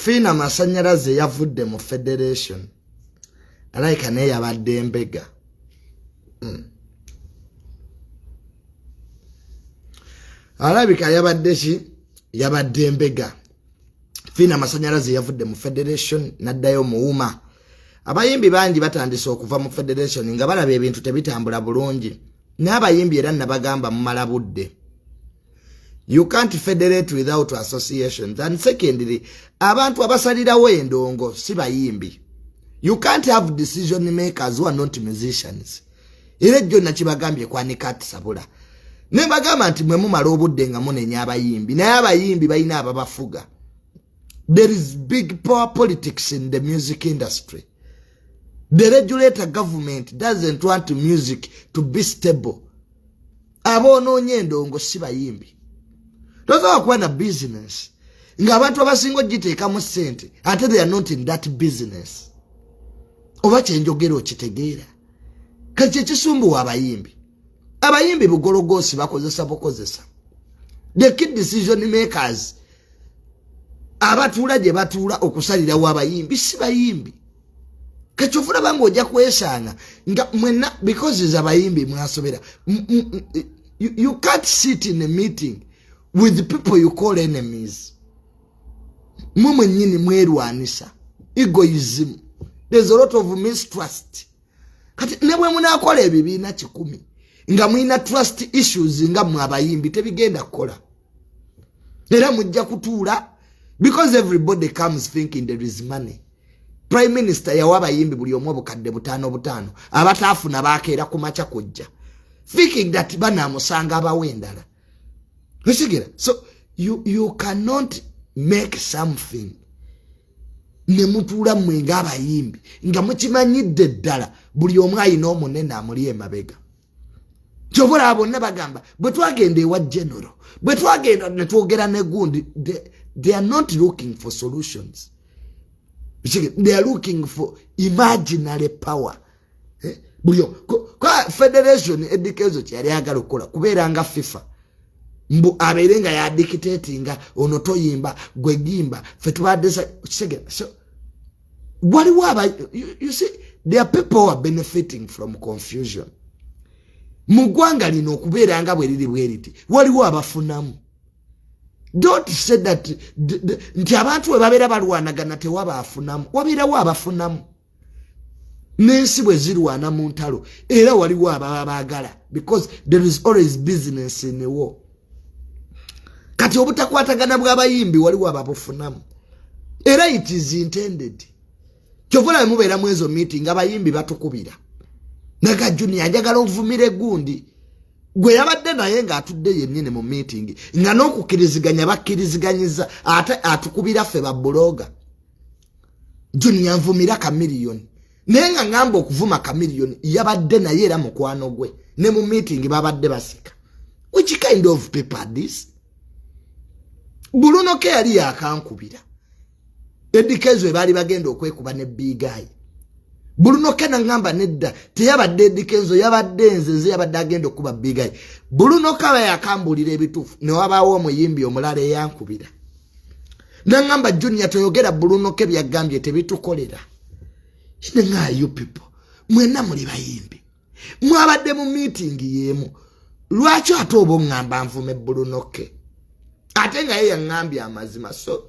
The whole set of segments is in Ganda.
Fina masanyalaze yavudde mu federation. Alaika ne yabadde embega. Alabika yabadde embega. Fina masanyalaze yavudde mu federation naddayo muuma. Abayimbi bangi batandise okuva mu federation nga balaba ebintu tebitambula bulungi. N'abayimbi era nabagamba mu malabudde. You can't federate without associations. And secondly, abantu abasalirawo endongo si bayimbi. You can't have decision makers who are not musicians. Era jjo nakibagambye kwanika atisabula. Ne bagamba nti mwe mumala obudde nga munenya abayimbi. Naye abayimbi balina ababafuga. There is big power politics in the music industry. The regulator government doesn't want music to be stable. Abonoonye endongo si bayimbi. Toza kuwa na business. Nga abantu abasingo giteekamu ssente ate they are not in that business. Oba kyenjogera okitegeera. Kati ekisumbuwa abayimbi. Abayimbi bugologosi bakozesa bukozesa. The key decision makers abatuula gye batuula okusalirawo abayimbi si bayimbi. Kachofuna bango ojja kwesanga nga mwena because is abayimbi mwasobera. You can't sit in a meeting with the people you call enemies. Mumwe nyini mwerwanisa. Egoism. There's a lot of mistrust. Kati nebwe munakola ebibiina 10 nga mwina trust issues nga mwabayimbi tebigenda kola. Era mujja kutuula because everybody comes thinking there is money. Prime Minister yawabayimbi buli omu obukadde butaano abatafuna bakeera ku macha kujja thinking that banamusanga abawendala. So you cannot make something ne mutula mwenga abayimbi nga mukimanyidde ddala buli omu ayina omunene amuli emabega. Kyobula abonna bagamba bwe twagenda ewa general bwe twagenda ne twogera ne gundi they are not looking for solutions. They are looking for imaginary power. Kwa federation Eddy Kenzo kyali agala kukola kubeera nga FIFA. Mbu abeerenga ya dictatinga ono toyimba gwe gimba fe tubadde so waliwo you see there are people who are benefiting from confusion. Mugwanga lino okubeera nga bweriri bweriti waliwo abafunamu. Don't say that nti abantu babeera balwanagana tewaba afunamu. Wabeerawo abafunamu. N'ensi bwe zirwana mu ntalo era waliwo ababaagala because there is always business in the war. Kati obutakwatagana bw'abayimbi waliwo ababufunamu. Era it is intended. Kyovula mubeera mu ezo meeting abayimbi batukubira. Naga Junior ajagala ovumire gundi. Gwe yabadde naye nga atudde yennyini mu meeting nga n'okukkiriziganya bakkiriziganyiza ate atukubira ffe babuloga. Junior nvumira ka miliyoni. Naye nga ngamba okuvuma ka miliyoni yabadde naye era mukwano gwe ne mu meeting babadde basika. Which kind of people are this? Buluno ke yali yakankubira. Eddy Kenzo bali bagenda okwekuba ne big guy. Buluno kana ngamba nedda teyabadde Eddy Kenzo yabadde nzenze yabadde agenda okuba big guy. Buluno kaba yakambulira ebitufu ne wabaawo omuyimbi omulala eyankubira. Nangamba Junior toyogera Buluno ke byagambye tebitukolera. Nga you people mwena muli bayimbi mwabadde mu meeting yemu lwaki ate obo ngamba nvume Buluno ke ate nga yeye ngambye amazima. So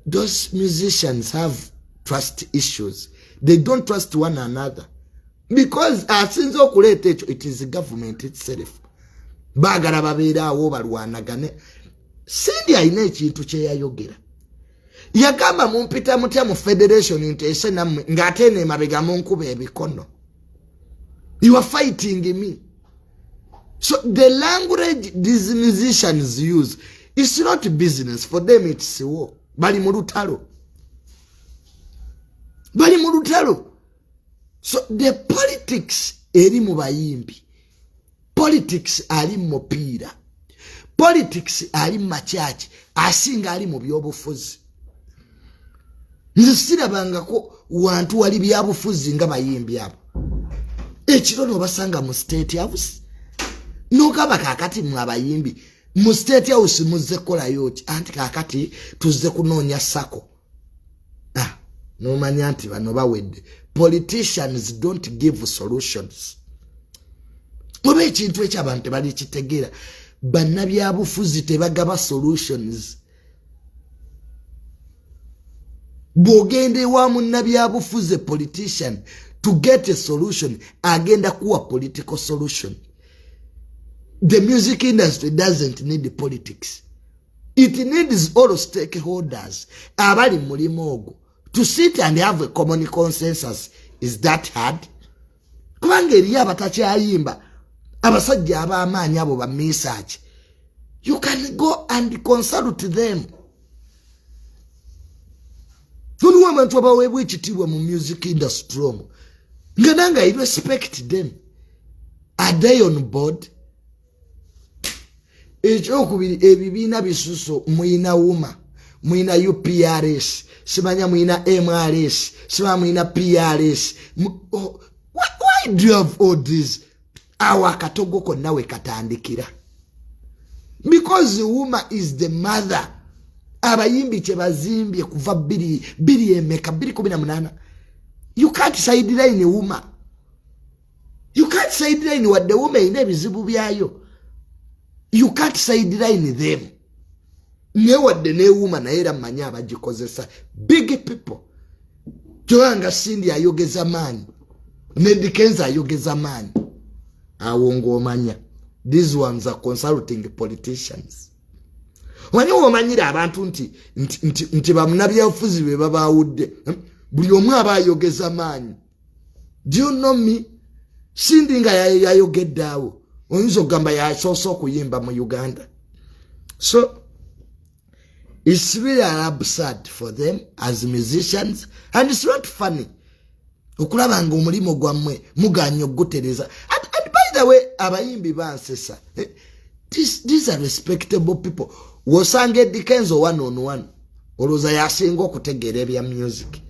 those musicians have trust issues. They don't trust one another because since okuleta ekyo it is the government itself. Bagala babeerawo balwanagane. Sindi ayina ekintu kye yayogera. Yagamba mumpita mutya mu federation intese namwe ngate ne mabega munkuba ebikono. You are fighting me. So the language these musicians use is not business for them, it's war. Bali mu lutalo. So the politics eri mu bayimbi. Politics ali mu mupiira. Politics ali mu machachi asinga ali mu byobufuzi. Nzisirabangako wantu wali byabufuzi nga bayimbi abo. Ekiro no basanga mu state house. Nokaba kakati mu abayimbi mu state house muzze kola yoki anti kakati tuzze kunoonya sako. no manyanti bano bawedde. Politicians don't give solutions. Mube ekintu eky'abantu bali kitegeera bannabyabufuzi tebagaba solutions. Bwogende wa munnabyabufuzi politician to get a solution agenda kuwa political solution. The music industry doesn't need politics. It needs all stakeholders abali mulimo ogwo to sit and have a common consensus. Is that hard? Kubanga eriyo abatakyayimba abasajja ab'amaanyi abo ba message. You can go and consult them. Tunu abantu abaweebwa ekitiibwa mu music industry omwo nga nange I respect them. Are they on board? Ekyokubiri ebibiina bisuso mwina wuma mwina UPRS simanya mwina MRS simanya mwina PRS. Why do you have all this? Awa katogo konna we katandikira. Because the woman is the mother. Abayimbi kyebazimbye kuva biri emeka 218. You can't sideline a woman. You can't sideline what the woman in ebizibu byayo. You can't sideline them. Ne wadde ne woman na era manya abagikozesa big people. Joanga Cindy ayogeza maanyi. Ne Kenzo ayogeza maanyi. Awongo omanya. These ones are consulting politicians. Wani omanyira abantu nti bamunabyabufuzi be babawudde. Buli omu aba ayogeza maanyi. Do you know me? Cindy nga yayogeddawo. Oyinza okugamba yasoose okuyimba mu Uganda. So it's really absurd for them as musicians, and it's not funny. Okulaba nga omulimo gwammwe muganya okugutereza. And by the way, abayimbi bansesa. These are respectable people. Wosanga Eddy Kenzo one-on-one. Oloza yasinga okutegeera ebya music.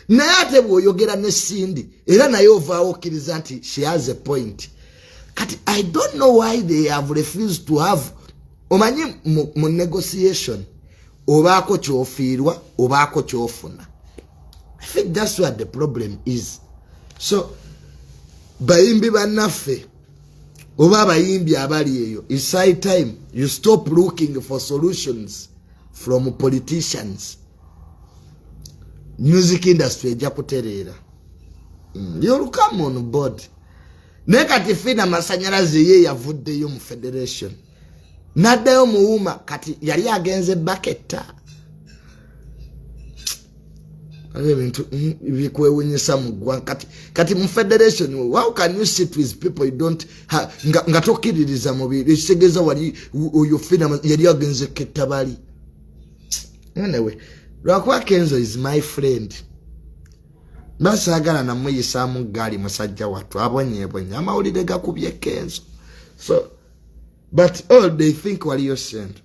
Naye ate bw'oyogera ne Cindy, era naye ovaawo okkiriza nti she has a point. Kati I don't know why they have refused to have omanyi mu negotiation obaako kyofiirwa obaako kyofuna. I think that's what the problem is. So bayimbi bannaffe oba abayimbi abali eyo, it's high time you stop looking for solutions from politicians. Music industry ejja kutereera. You'll come on board. Nekati fina masanyalaze ye yavuddeyo mu federation. Naddayo muwuma kati yali agenze baketta. Ebintu bikwewunyisa mu ggwanga kati mu federation. How can you sit with people you don't nga tokkiririza mubiri ekitegeeza wali oyo fina yali agenze kettabali. Anyway, Lwaki Kenzo is my friend. Basagala namuyisaamu gaali musajja wattu abonyeebonye amawulire gakubye Kenzo. So but all they think wali yo sente.